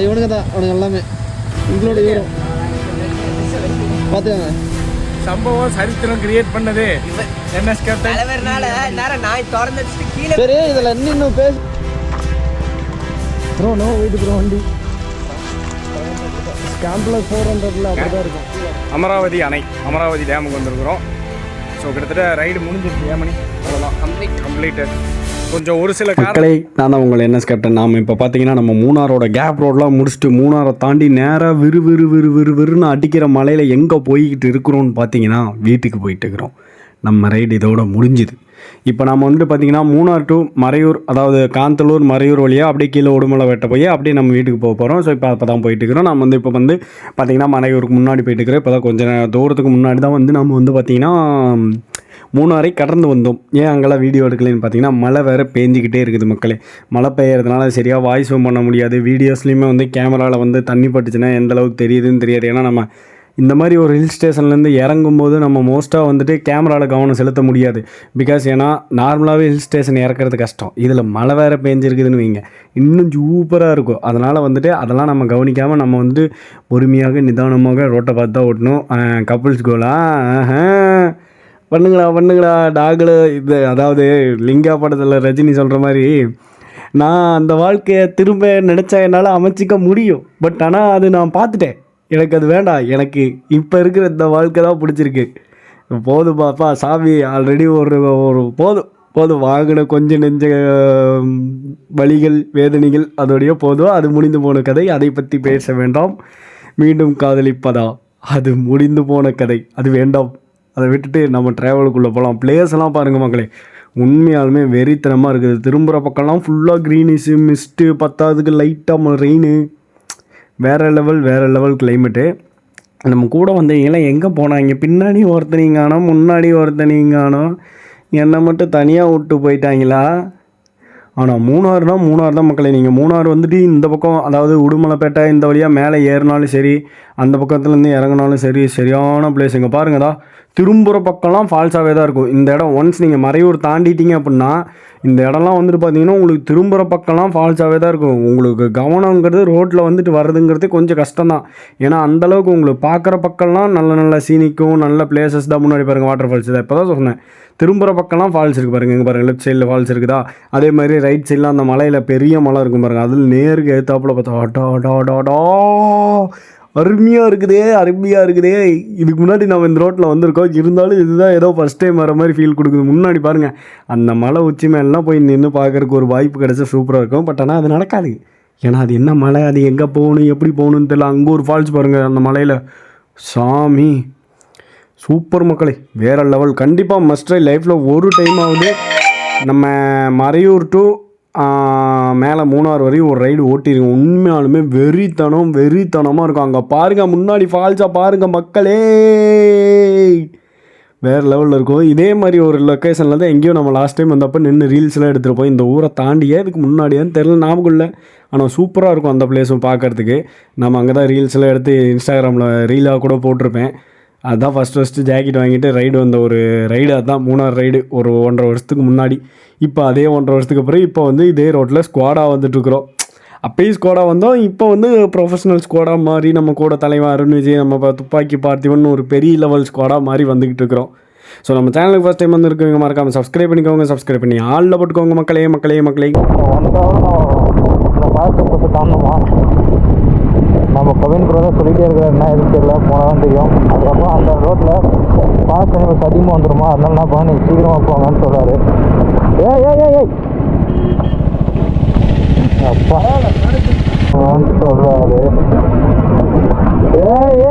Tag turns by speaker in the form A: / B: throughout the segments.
A: இவனுங்க தான் அவனுங்க எல்லாமே இவங்களோட ஹீரோ பார்த்துக்காங்க.
B: சம்பவம் சரித்திரம் கிரியேட் பண்ணது என்எஸ் கேப்டன்
C: தலைவர்னால நேரம் நாய் திறந்துட்டு கீழே.
A: சரி இதில் இன்னும் பேச ப்ரோ நோ வெயிட் ப்ரோ வண்டி ஸ்கேம்பில் 400 அப்படிதான் இருக்கும்.
B: அமராவதி அணை அமராவதி டேமுக்கு வந்திருக்கிறோம். ஸோ கிட்டத்தட்ட ரைடு முடிஞ்சிருக்கு. ஏமணி அவ்வளோதான் கம்ப்ளீட்டட். கொஞ்சம் ஒரு சில மக்களை நான் தான் உங்கள் என்எஸ் கேப்டன். நாம் இப்போ பார்த்தீங்கன்னா நம்ம மூணாரோட கேப் ரோடெலாம் முடிச்சுட்டு மூணாரை தாண்டி நேராக விறுன்னு அடிக்கிற மலையில் எங்கே போய்கிட்டு இருக்கிறோன்னு பார்த்தீங்கன்னா வீட்டுக்கு போயிட்டு இருக்கிறோம். நம்ம ரைடு இதோட முடிஞ்சுது. இப்போ நம்ம வந்துட்டு பார்த்திங்கன்னா மூணார் டு மறையூர், அதாவது காந்தலூர் மறையூர் வழியாக அப்படியே கீழே உடுமலை வெட்ட போய் அப்படியே நம்ம வீட்டுக்கு போக போகிறோம். ஸோ இப்போ தான் போயிட்டு இருக்கிறோம். நம்ம வந்து இப்போ வந்து பார்த்திங்கன்னா மறையூருக்கு முன்னாடி போயிட்டு இருக்கிறோம். இப்போ தான் கொஞ்சம் தூரத்துக்கு முன்னாடி தான் வந்து நம்ம வந்து பார்த்திங்கன்னா மூணாரை கடந்து வந்தோம். ஏன் அங்கெல்லாம் வீடியோ எடுக்கலைன்னு பார்த்தீங்கன்னா மழை வேறு பேஞ்சிக்கிட்டே இருக்குது மக்களே. மழை பெய்யறதுனால சரியாக வாய்ஸ் பண்ண முடியாது. வீடியோஸ்லேயுமே வந்து கேமராவில் வந்து தண்ணி பட்டுச்சுன்னா எந்த அளவுக்கு தெரியுதுன்னு தெரியாது. ஏன்னா நம்ம இந்த மாதிரி ஒரு ஹில் ஸ்டேஷன்லேருந்து இறங்கும்போது நம்ம மோஸ்ட்டாக வந்துட்டு கேமராவில் கவனம் செலுத்த முடியாது. பிகாஸ் ஏன்னா நார்மலாகவே ஹில் ஸ்டேஷன் இறக்குறது கஷ்டம். இதில் மழை வேறு பேஞ்சிருக்குதுன்னு வைங்க, இன்னும் சூப்பராக இருக்கும். அதனால் வந்துட்டு அதெல்லாம் நம்ம கவனிக்காமல் நம்ம வந்து பொறுமையாக நிதானமாக ரோட்டை பார்த்து தான் ஓட்டணும். கப்புள்ஸ் கோலாம் பண்ணுங்களா டாகில் இது, அதாவது லிங்கா படத்தில் ரஜினி சொல்கிற மாதிரி நான் அந்த வாழ்க்கையை திரும்ப நினச்சா என்னால் அமைச்சிக்க முடியும். பட் ஆனால் அது நான் பார்த்துட்டேன், எனக்கு அது வேண்டாம். எனக்கு இப்போ இருக்கிற இந்த வாழ்க்கை தான் பிடிச்சிருக்கு. போதும் பாப்பா சாமி, ஆல்ரெடி ஒரு போதும் வாங்கின கொஞ்சம் நெஞ்ச வலிகள் வேதனைகள் அதோடைய போதும். அது முடிந்து போன கதை, அதை பற்றி பேச வேண்டாம். மீண்டும் காதலிப்பதா, அது முடிந்து போன கதை, அது வேண்டாம். அதை விட்டுட்டு நம்ம ட்ராவலுக்குள்ளே போகலாம். பிளேஸ் எல்லாம் பாருங்கள் மக்களே, உண்மையாலுமே வெறித்தனமாக இருக்குது. திரும்புகிற பக்கம்லாம் ஃபுல்லாக க்ரீனிஷு மிஸ்ட்டு, பத்தாவதுக்கு லைட்டாக ரெயின். வேறு லெவல் கிளைமேட்டு. நம்ம கூட வந்தீங்களாம் எங்கே போனாங்க? பின்னாடி ஒருத்தனீங்கானோ முன்னாடி ஒருத்தனீங்கானோ, என்னை மட்டும் தனியாக விட்டு போயிட்டாங்களா? ஆனால் மூணார் தான் மக்களை. நீங்கள் மூணார் வந்துட்டு இந்த பக்கம், அதாவது உடுமலைப்பேட்டை இந்த வழியாக மேலே ஏறினாலும் சரி, அந்த பக்கத்துலேருந்து இறங்கினாலும் சரி, சரியான பிளேஸ். இங்கே பாருங்கடா, திரும்புகிற பக்கம்லாம் ஃபால்ஸாகவே தான் இருக்கும். இந்த இடம் ஒன்ஸ் நீங்கள் மறையூர் தாண்டிட்டீங்க அப்படின்னா இந்த இடம்லாம் வந்துட்டு பார்த்தீங்கன்னா உங்களுக்கு திரும்புகிற பக்கம்லாம் ஃபால்ஸாகவே தான் இருக்கும். உங்களுக்கு கவனங்கிறது ரோட்டில் வந்துட்டு வர்றதுங்கிறது கொஞ்சம் கஷ்டம்தான். ஏன்னா அந்தளவுக்கு உங்களுக்கு பார்க்குற பக்கம்லாம் நல்ல சீனிக்கும் நல்ல பிளேசஸ் தான். முன்னாடி பாருங்கள் வாட்டர் ஃபால்ஸ் தான், இப்போ தான் சொன்னேன். திரும்புகிற பக்கம்லாம் ஃபால்ஸ் இருக்குது பாருங்கள். இங்கே பாருங்கள் லெஃப்ட் சைடில் ஃபால்ஸ் இருக்குதா, அதே மாதிரி ரைட் சைடில் அந்த மலையில் பெரிய மலை இருக்கும் பாருங்கள். அதில் நேருக்கு ஏற்றாப்புல பார்த்தா அருமையாக இருக்குதே. இதுக்கு முன்னாடி நம்ம இந்த ரோட்டில் வந்திருக்கோம், இருந்தாலும் இதுதான் ஏதோ ஃபஸ்ட் டைம் வர மாதிரி ஃபீல் கொடுக்குது. முன்னாடி பாருங்கள் அந்த மலை உச்சி மேலாம் போய் நின்று பார்க்குறக்கு ஒரு வாய்ப்பு கிடச்சா சூப்பராக இருக்கும். பட் ஆனால் அது நடக்காது. ஏன்னா அது என்ன மலை, அது எங்கே போகணும் எப்படி போகணுன்னு தெரியல. அங்கே ஒரு ஃபால்ஸ் பாருங்கள் அந்த மலையில், சாமி சூப்பர் மக்களே, வேறு லெவல். கண்டிப்பாக மஸ்ட் ட்ரை. லைஃப்பில் ஒரு டைம் ஆகுது நம்ம மறையூர் டு மேலே மூணார் வரையும் ஒரு ரைடு ஓட்டிருக்கோம். உண்மையாலுமே வெறித்தனமாக இருக்கும். அங்கே பாருங்கள் முன்னாடி ஃபால்ஸாக பாருங்கள் மக்களே, வேறு லெவலில் இருக்கும். இதே மாதிரி ஒரு லொக்கேஷனில் தான் எங்கேயோ நம்ம லாஸ்ட் டைம் வந்தப்போ நின்று ரீல்ஸ்லாம் எடுத்துகிட்டு போய் இந்த ஊரை தாண்டியே இதுக்கு முன்னாடியான்னு தெரில, ஞாபகம் இல்லை. ஆனால் சூப்பராக இருக்கும் அந்த பிளேஸும் பார்க்குறதுக்கு. நம்ம அங்கே தான் ரீல்ஸ்லாம் எடுத்து இன்ஸ்டாகிராமில் ரீலாக கூட போட்டிருப்பேன். அதுதான் ஃபஸ்ட்டு ஜாக்கெட் வாங்கிட்டு ரைடு வந்த ஒரு ரைடு, அதுதான் மூணார் ரைடு ஒரு 1.5 வருஷத்துக்கு முன்னாடி. இப்போ அதே 1.5 வருஷத்துக்கு அப்புறம் இப்போ வந்து இதே ரோட்டில் ஸ்குவாடாக வந்துட்டுருக்குறோம். அப்பயும் ஸ்குவாடாக வந்தோம், இப்போ வந்து ப்ரொஃபஷனல் ஸ்குவாடாக மாறி நம்ம கூட தலைவன் அருண் விஜய், நம்ம துப்பாக்கி பார்த்திவன் ஒரு பெரிய லெவல் ஸ்குவாடாக மாறி வந்துக்கிட்டு இருக்கிறோம். ஸோ நம்ம சேனலுக்கு ஃபஸ்ட் டைம் வந்து இருக்கவங்க மறக்காமல் சப்ஸ்கிரைப் பண்ணிக்கோங்க. சப்ஸ்கிரைப் பண்ணி ஆளில் போட்டுக்கோங்க மக்களே.
A: நம்ம கவின் ப்ரோ தான் சொல்லிகிட்டே இருக்கிறார், என்ன எதுவும் தெரியல, போனால் தான் தெரியும். அதுக்கப்புறம் அந்த ரோட்டில் பாஸ் பண்ணி அதிகமாக வந்துடுமா, அதனால என்ன பண்ண நீங்கள் சீக்கிரமாக போங்கன்னு சொல்கிறாரு. ஏய் அப்பா சொல்கிறாரு. ஏய்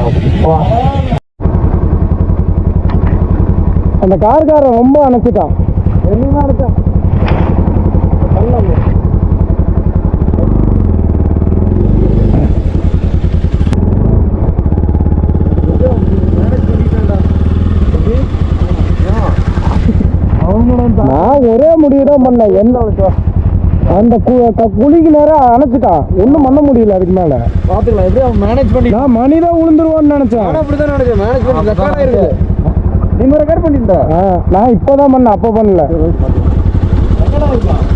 A: அப்பா, அந்த கார்காரன் ரொம்ப அணைச்சிட்டான். என்ன இருக்கான் நான் ஒரே முடிவு தான் பண்ணேன். என்ன அந்த குழிக்கு நேரம் அணைச்சிட்டான், ஒன்றும் பண்ண முடியல. அதுக்கு மேலே பார்த்துக்கலாம் எப்படி அவன் மேனேஜ் பண்ணி. நான் மணி தான் விழுந்துருவான்னு நினச்சேன். அப்படிதான் நினைச்சேன். மேனேஜ் பண்ணி ரெக்கார்ட் ஆயிருக்கு.
B: நீ ரெக்கார்ட் பண்ணிட்டா?
A: நான் இப்போதான் பண்ணேன், அப்போ பண்ணல.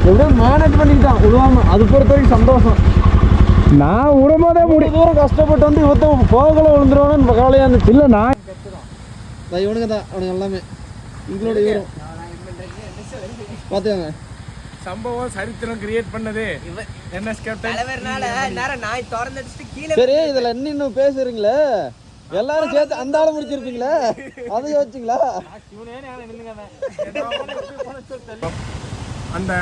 B: எப்படியோ மேனேஜ் பண்ணிக்கிட்டான் விடுவாம, அது பொறுத்த வரைக்கும் சந்தோஷம்.
A: நான் விடும்போதே
B: தூரம் கஷ்டப்பட்டு வந்து இவத்த போகல விழுந்துருவானு கவலையா இருந்துச்சு.
A: இல்லை நான்
B: இவனுங்க தான் அவனுங்க எல்லாமே இவங்களோட இவரும் பார்த்துக்கோங்க. சம்பவம் சரித்திரம் கிரியேட் பண்ணது என்எஸ் கேப்டன்
C: தலைவர்னால நேரம் நாய் திறந்துட்டு கீழே.
B: சரி, இதுல இன்னும் பேசுறீங்களே, எல்லாரும் சேர்த்து அந்த ஆளை முடிச்சிருப்பீங்களே, அதை யோசிச்சிங்களா? அந்த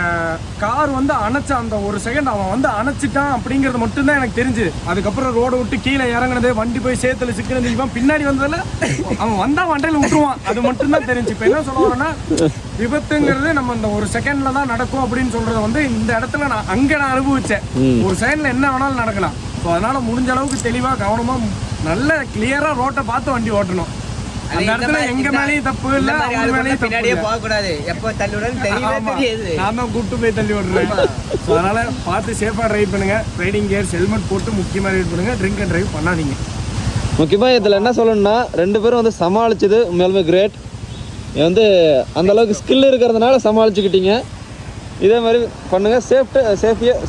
B: கார் வந்து அணைச்ச அந்த ஒரு செகண்ட் அவன் வந்து அணைச்சிட்டான் அப்படிங்கிறது மட்டும்தான் எனக்கு தெரிஞ்சு. அதுக்கப்புறம் ரோடை விட்டு கீழே இறங்குனது, வண்டி போய் சேத்துல சிக்கினது, இவன் பின்னாடி வந்ததில்ல அவன் வந்தா வண்டையில விட்டுருவான், அது மட்டும்தான் தெரிஞ்சு. இப்போ என்ன சொல்ல வரேன்னா, விபத்துங்கிறது நம்ம இந்த ஒரு செகண்ட்ல தான் நடக்கும் அப்படின்னு சொல்றத வந்து இந்த இடத்துல நான் அனுபவிச்சேன். ஒரு செகண்ட்ல என்ன வேணாலும் நடக்கலாம். ஸோ அதனால முடிஞ்ச அளவுக்கு தெளிவா கவனமா நல்ல கிளியரா ரோட்டை பார்த்து வண்டி ஓட்டணும். அந்த இடத்துல எங்க மேலேயும் தப்பு இல்ல, அவங்க மேலேயும்
C: பின்னாடியே போக கூடாது. எப்போ தள்ளி விடணும் தெரியாது.
B: நான் தான் கூட்டு போய் தள்ளி விடுறேன். அதனால பார்த்து சேஃபா ட்ரைவ் பண்ணுங்க. ரைடிங் கியர்ஸ் ஹெல்மெட் போட்டு முக்கியமா ரைட் பண்ணுங்க. ட்ரிங்க் அண்ட் ட்ரைவ் பண்ணாதீங்க. முக்கியமாக இதில் என்ன சொல்லணும்னா, 2 பேரும் வந்து சமாளிச்சது உண்மையாலுமே கிரேட். வந்து அந்த அளவுக்கு ஸ்கில் இருக்கிறதுனால சமாளிச்சுக்கிட்டீங்க. இதே மாதிரி பண்ணுங்க.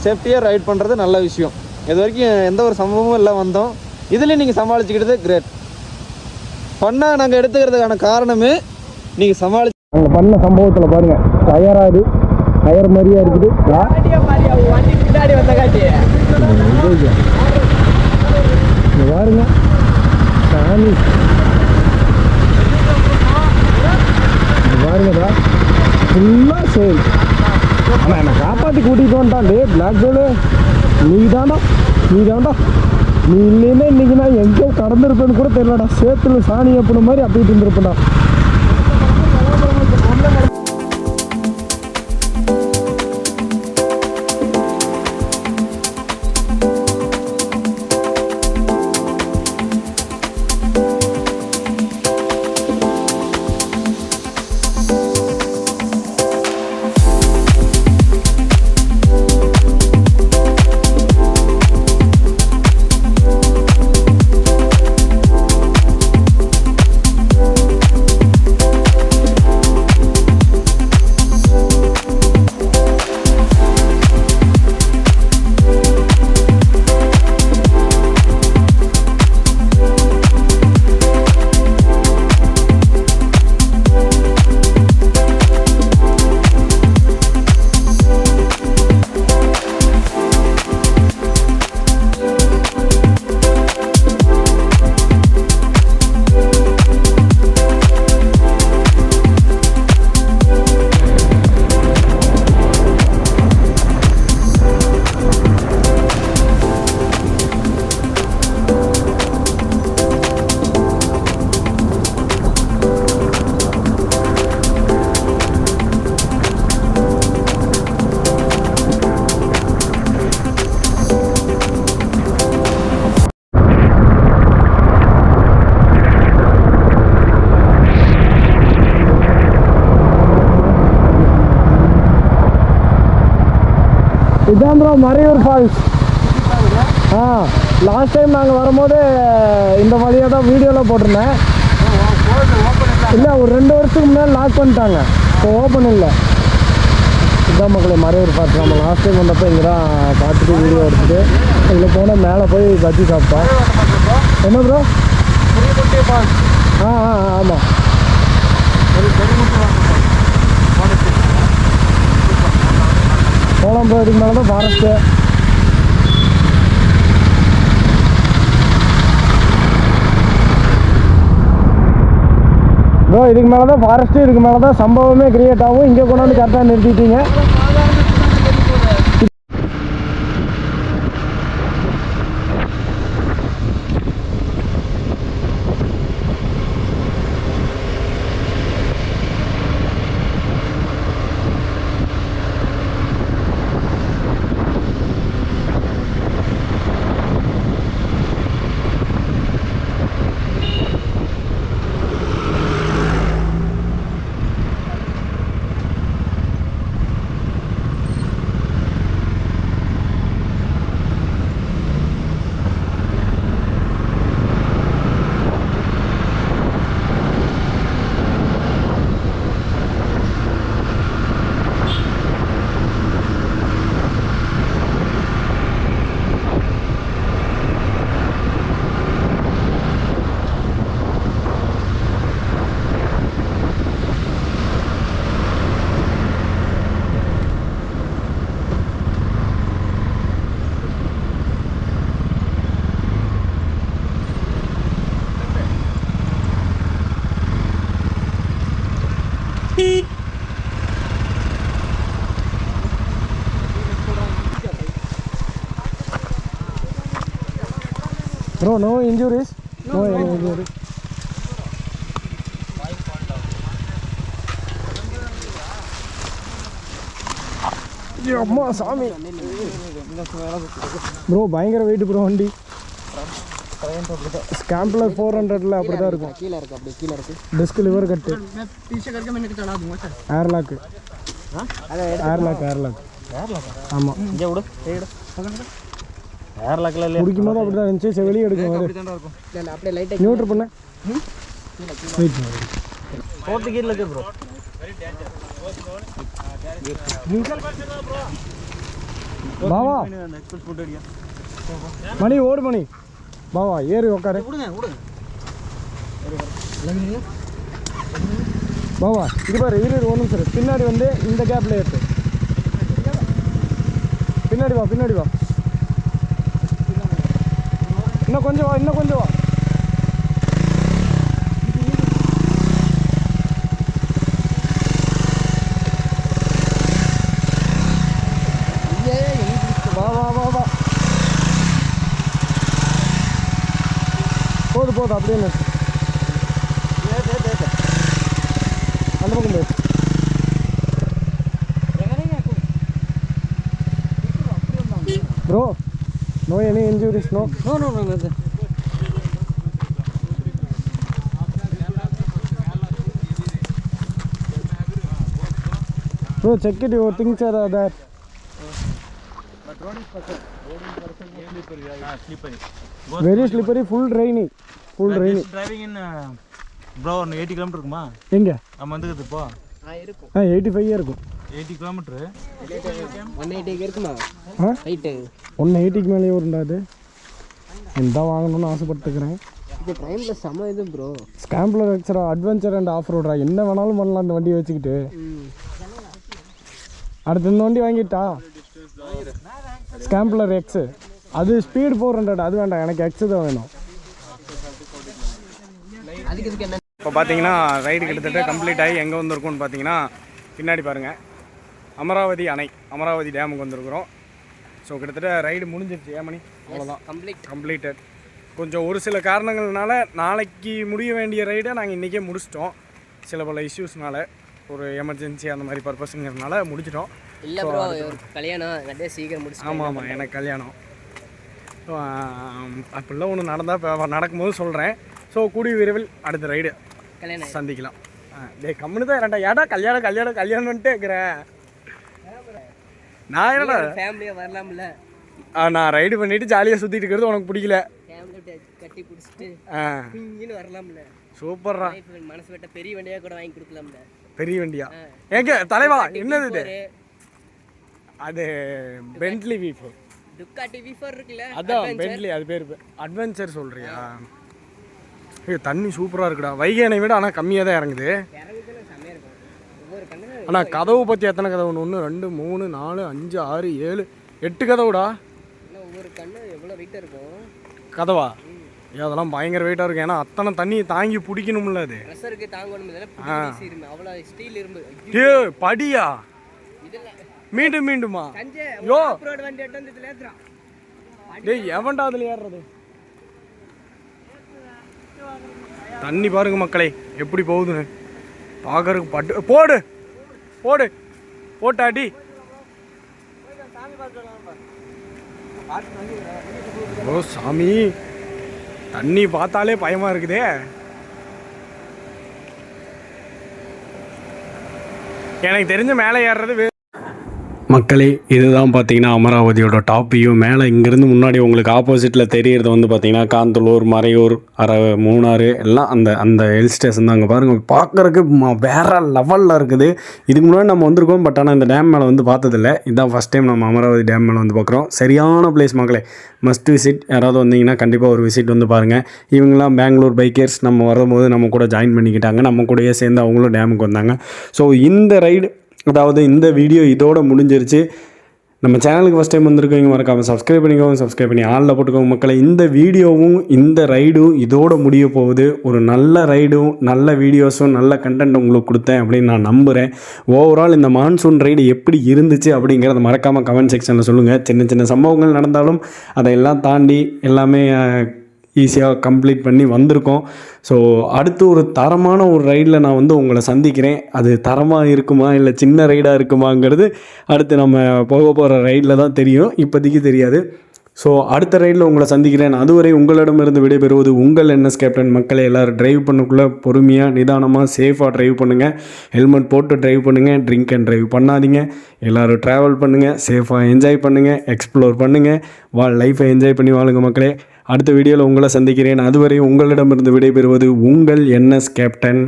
B: சேஃப்டியாக ரைட் பண்ணுறது நல்ல விஷயம். இது வரைக்கும் எந்த ஒரு சம்பவமும் இல்லை வந்தோம். இதுலேயும் நீங்கள் சமாளிச்சுக்கிட்டது கிரேட். பண்ணால் நாங்கள் எடுத்துக்கிறதுக்கான காரணமே நீங்கள் சமாளிச்சு
A: நாங்கள் பண்ண சம்பவத்தில் பாருங்கள், டயராது டயர் மாதிரியா இருக்குது.
C: வண்டி பின்னாடி வந்த காட்டி
A: பாருங்க சாமி, பாருங்கடா ஃபுல்லாக சேல். ஆனால் என்னை காப்பாற்றி கூட்டிகிட்டு வந்துட்டான்டே பிளாக் கோலு. நீ தாண்டா நீ இல்லைன்னா இன்னைக்கு நான் எங்கேயோ கடந்திருப்பேன்னு கூட தெரியலடா. சேத்துல சாணி அப்படின மாதிரி அப்படிட்டு இருந்திருப்பேன்டா. இதான் bro Marayoor falls. Last time நாங்கள் வரும்போது இந்த வழியாக தான் வீடியோவில் போட்டிருந்தேன். இல்லை, ஒரு 2 வருஷத்துக்கு முன்னாடி லாக் பண்ணிட்டாங்க. இப்போ ஓப்பன் இல்லை. இதுதான் மக்களே மறையூர் ஃபால்ஸ். நம்ம லாஸ்ட் டைம் வந்தப்போ இங்கே தான் பார்த்துட்டு வீடியோ எடுத்துட்டு இதில் போனால் மேலே போய் பஜ்ஜி சாப்பிட்டோம். என்ன ப்ரோ? ஆமாம். போகலாம் ப்ரோ. இதுக்கு மேலே தான் ஃபாரஸ்ட்டு. ப்ரோ இதுக்கு மேலே தான் ஃபாரஸ்ட்டு, இதுக்கு மேலே தான் சம்பவமே கிரியேட் ஆகும். இங்கே கொண்டாந்து கரெக்டாக நிறுத்திட்டீங்க. No injuries? No injuries. அம்மா சாமி ப்ரோ பயங்கர வெயிட் ப்ரோ வண்டி ஸ்கேம்பில் 400ல அப்படி தான் இருக்கும்.
C: கீழே இருக்கு, அப்படி கீழே இருக்கு.
A: டிஸ்க் லிவர் கட்டு, ஏர்லாக்கு, ஏர்லாக் ஆமாம்.
B: இங்கே விடு ஏர்லாக்கில் இல்லை
A: குடிக்கும் போது அப்படி தான் இருந்துச்சு. சரி வெளியே எடுக்கும் போது
C: அப்படியே லைட்டாக
A: நியூட்ரு பண்ண வெயிட்
B: போட்டு கீழே இருக்கு ப்ரோ.
A: பாவா மணி ஓடு மணி பாவா ஏறி உக்காரு பாவா இது பாரு இரு ஒன்றும் சார் பின்னாடி வந்து இந்த கேப்பில் ஏற்று பின்னாடி வா இன்னும் கொஞ்சம் வா வா போது அப்படியே நிறுத்து. அந்த பக்கம் போய் bro no any injuries no bro check it your things are there. Very slippery, full rainy.
B: Driving in bro 80 km இருக்குமா?
A: எங்க?
B: நம்ம வந்துக்குது இப்போ.
C: இருக்கும்.
A: 85 இருக்கும்.
B: 80 km
C: 180 இருக்குமா? ஹைட்
A: 180க்கு மேலே வரும்டாது. இந்த வாங்கணும்னு ஆசைப்பட்டுக்கிறேன்.
C: இது டைம்ல செம இது bro.
A: Scrambler extra adventure and off ரோடா என்ன வேணாலும் பண்ணலாம் அந்த வண்டியை வச்சுக்கிட்டு. அடுத்து இந்த வண்டி வாங்கிட்டா ஸ்கேம்பிளர் எக்ஸு, அது ஸ்பீடு 400, அது வேண்டாம் எனக்கு எக்ஸு தான் வேணும்.
B: இப்போ பார்த்தீங்கன்னா ரைடு கிட்டத்தட்ட கம்ப்ளீட் ஆகி எங்கே வந்திருக்கோம்னு பார்த்தீங்கன்னா பின்னாடி பாருங்கள் அமராவதி அணை, அமராவதி டேமுக்கு வந்திருக்கிறோம். ஸோ கிட்டத்தட்ட ரைடு முடிஞ்சிருச்சு. ஏமணி அவ்வளோதான் கம்ப்ளீட்டட். கொஞ்சம் ஒரு சில காரணங்கள்னால நாளைக்கு முடிய வேண்டிய ரைடை நாங்கள் இன்றைக்கே முடிச்சிட்டோம். சில பல இஷ்யூஸ்னால ஒரு எமர்ஜென்சி அந்த மாதிரி பர்பஸுங்கிறதுனால முடிச்சிட்டோம்.
C: இல்லை ப்ரோ கல்யாணம் நிறைய சீக்கிரம் முடிச்சு.
B: ஆமாம் எனக்கு கல்யாணம் அப்படிலாம் ஒன்று நடந்தால் இப்போ நடக்கும்போது சொல்கிறேன். ஸோ கூடிய விரைவில் அடுத்த ரைடு சந்திக்கலாம். டே கம்முன்னு தான் ஏன்டா கல்யாணம்ன்ட்டு இருக்கிறேன். நான் என்னடா
C: ஃபேமிலியாக வரலாம்ல.
B: நான் ரைடு பண்ணிவிட்டு ஜாலியாக சுற்றிட்டு இருக்கிறது உனக்கு பிடிக்கல.
C: கட்டி பிடிச்சிட்டு வரலாம்ல.
B: சூப்பர்ரா.
C: மனசு விட்ட பெரிய வண்டியாக கூட வாங்கி கொடுக்கலாம்ல.
B: பெரிய வண்டியா எங்க தலைவா? என்னது இது? அது பென்ட்லி V4.
C: டுக்காட்டி V4 இருக்குல்ல,
B: அதான் பென்ட்லி, அது பேர் அட்வென்ச்சர் சொல்றியா? ஏய் தண்ணி சூப்பராக இருக்குடா. வைகை அணை விட ஆனால் கம்மியாக தான் இறங்குது. ஆனால் கதவு பற்றி எத்தனை கதவு? 1 2 3 4 5 6 7 8 கதவுடா.
C: ஒவ்வொரு கண்ணு எவ்வளோ வெயிட்டாக இருக்கும்
B: கதவா? அதெல்லாம் பயங்கர வெயிட்டாக இருக்கும். ஏன்னா அத்தனை தண்ணியை தாங்கி பிடிக்கணும்ல. அது
C: ப்ரெஷருக்கு தாங்கணும். அவ்வளோ ஸ்டீல் இரும்பு.
B: ஏ படியா மீண்டுமா? யோ டேய் எவன்டா அதில் ஏறுறது? தண்ணி பாருங்க மக்களே எப்படி போகுதுன்னு பார்க்கறதுக்கு. பட்டு போட்டாடி. ஓ சாமி, தண்ணி பார்த்தாலே பயமா இருக்குதே. எனக்கு தெரிஞ்ச மேலே ஏறுறது மக்களே. இதுதான் பார்த்தீங்கன்னா அமராவதியோட டாப் வியூ. மேலே இங்கேருந்து முன்னாடி உங்களுக்கு ஆப்போசிட்டில் தெரியறது வந்து பார்த்தீங்கன்னா காந்தலூர், மறையூர், மூணாறு எல்லாம் அந்த ஹில் ஸ்டேஷன் தான். அங்கே பாருங்கள் பார்க்குறதுக்கு வேறு லெவலில் இருக்குது. இதுக்கு முன்னாடி நம்ம வந்திருக்கோம், பட் ஆனால் இந்த டேம் மேலே வந்து பார்த்ததில்ல. இதுதான் ஃபஸ்ட் டைம் நம்ம அமராவதி டேம் மேலே வந்து பார்க்குறோம். சரியான பிளேஸ் மக்களே, மஸ்ட் விசிட். யாராவது வந்தீங்கன்னா கண்டிப்பாக ஒரு விசிட் வந்து பாருங்கள். இவங்கெல்லாம் பெங்களூர் பைக்கர்ஸ் நம்ம வரும்போது நம்ம கூட ஜாயின் பண்ணிக்கிட்டாங்க. நம்ம கூடயே சேர்ந்து அவங்களும் டேமுக்கு வந்தாங்க. ஸோ இந்த ரைடு, அதாவது இந்த வீடியோ இதோட முடிஞ்சிருச்சு. நம்ம சேனலுக்கு ஃபஸ்ட் டைம் வந்திருக்கவங்க மறக்காமல் சப்ஸ்கிரைப் பண்ணிக்கோங்க. சப்ஸ்கிரைப் பண்ணி ஆளில் போட்டுக்கோங்க மக்களை. இந்த வீடியோவும் இந்த ரைடும் இதோட முடிய போகுது. ஒரு நல்ல ரைடும் நல்ல வீடியோஸும் நல்ல கண்டென்ட் உங்களுக்கு கொடுத்தேன் அப்படின்னு நான் நம்புகிறேன். ஓவரால் இந்த மான்சூன் ரைடு எப்படி இருந்துச்சு அப்படிங்கிறத மறக்காமல் கமெண்ட் செக்ஷனில் சொல்லுங்கள். சின்ன சின்ன சம்பவங்கள் நடந்தாலும் அதையெல்லாம் தாண்டி எல்லாமே ஈஸியாக கம்ப்ளீட் பண்ணி வந்திருக்கோம். ஸோ அடுத்து ஒரு தரமான ஒரு ரைடில் நான் வந்து உங்களை சந்திக்கிறேன். அது தரமாக இருக்குமா இல்லை சின்ன ரைடாக இருக்குமாங்கிறது அடுத்து நம்ம போக போகிற ரைடில் தான் தெரியும், இப்போதைக்கு தெரியாது. ஸோ அடுத்த ரைடில் உங்களை சந்திக்கிறேன். அதுவரை உங்களிடமிருந்து விடைபெறுவது உங்கள் NS கேப்டன். மக்களை எல்லோரும் ட்ரைவ் பண்ணக்குள்ளே பொறுமையாக நிதானமாக சேஃபாக ட்ரைவ் பண்ணுங்கள். ஹெல்மெட் போட்டு ட்ரைவ் பண்ணுங்கள். ட்ரிங்க் அண்ட் ட்ரைவ் பண்ணாதீங்க. எல்லோரும் ட்ராவல் பண்ணுங்கள், சேஃபாக என்ஜாய் பண்ணுங்கள், எக்ஸ்ப்ளோர் பண்ணுங்கள், லைஃப்பை என்ஜாய் பண்ணி வாழுங்க மக்களே. அடுத்த வீடியோவில் உங்களை சந்திக்கிறேன். அதுவரை உங்களிடமிருந்து விடைபெறுவது உங்கள் NS கேப்டன்.